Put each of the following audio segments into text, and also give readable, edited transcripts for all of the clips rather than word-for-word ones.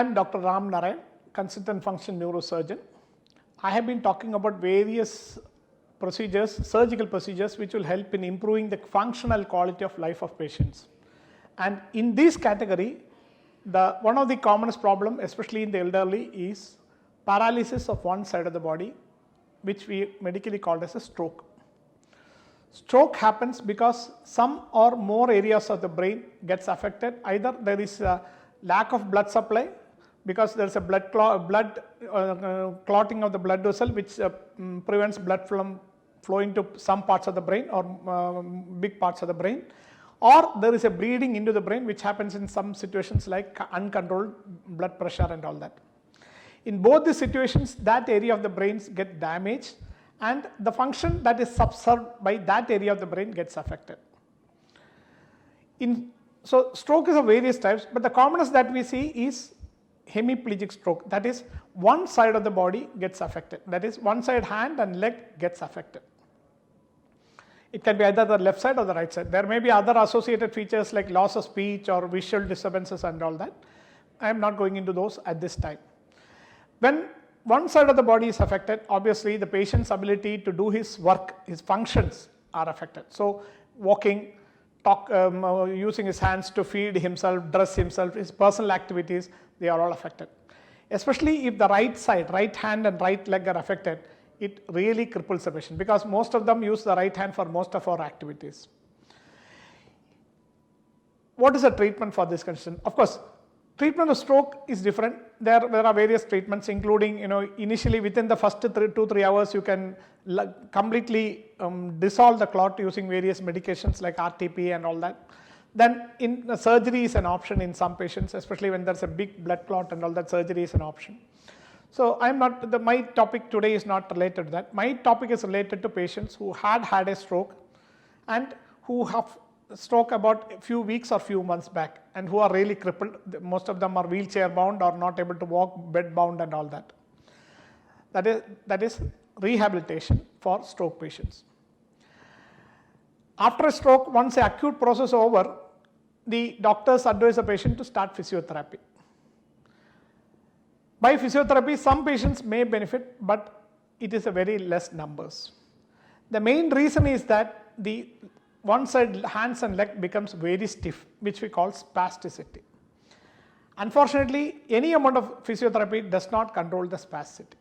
I am Dr. Ram Narayan, consultant function neurosurgeon. I have been talking about various procedures, surgical procedures, which will help in improving the functional quality of life of patients. And in this category, one of the commonest problem, especially in the elderly, is paralysis of one side of the body, which we medically call as a stroke. Stroke happens because some or more areas of the brain gets affected. Either there is a lack of blood supply because there is a clotting of the blood vessel, which prevents blood from flowing to some parts of the brain or big parts of the brain, or there is a bleeding into the brain, which happens in some situations like uncontrolled blood pressure and all that. In both the situations, that area of the brains get damaged and the function that is subserved by that area of the brain gets affected. So stroke is of various types, but the commonest that we see is hemiplegic stroke. That is, one side of the body gets affected. That is, one side, hand and leg gets affected. It can be either the left side or the right side. There may be other associated features like loss of speech or visual disturbances and all that. I am not going into those at this time. When one side of the body is affected, obviously the patient's ability to do his work, his functions are affected. So walking, using his hands to feed himself, dress himself, his personal activities, they are all affected. Especially if the right side, right hand and right leg are affected, it really cripples the patient because most of them use the right hand for most of our activities. What is the treatment for this condition? Of course, treatment of stroke is different. There are various treatments, including, initially within the first 2-3 hours, you can completely dissolve the clot using various medications like RTP and all that. Then surgery is an option in some patients, especially when there's a big blood clot and all that, surgery is an option. So my topic today is not related to that. My topic is related to patients who had a stroke and who have stroke about a few weeks or few months back and who are really crippled. Most of them are wheelchair bound or not able to walk, bed bound and all that. That is rehabilitation for stroke patients. After a stroke, once the acute process is over, the doctors advise the patient to start physiotherapy. By physiotherapy, some patients may benefit, but it is a very less numbers. The main reason is that the one side hands and leg becomes very stiff, which we call spasticity. Unfortunately, any amount of physiotherapy does not control the spasticity.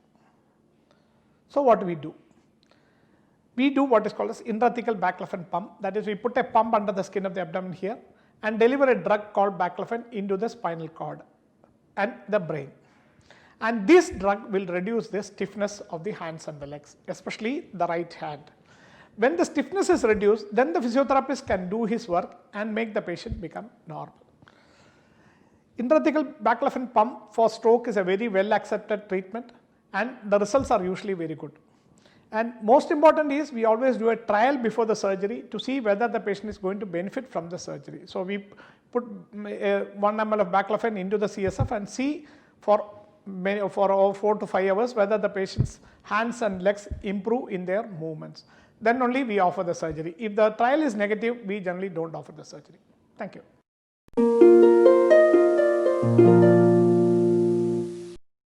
So what do? We do what is called as intrathecal baclofen pump. That is, we put a pump under the skin of the abdomen here and deliver a drug called baclofen into the spinal cord and the brain. And this drug will reduce the stiffness of the hands and the legs, especially the right hand. When the stiffness is reduced, then the physiotherapist can do his work and make the patient become normal. Intrathecal baclofen pump for stroke is a very well accepted treatment and the results are usually very good. And most important is we always do a trial before the surgery to see whether the patient is going to benefit from the surgery. So we put 1 ml of baclofen into the CSF and see for 4 to 5 hours whether the patient's hands and legs improve in their movements. Then only we offer the surgery. If the trial is negative, we generally don't offer the surgery. Thank you.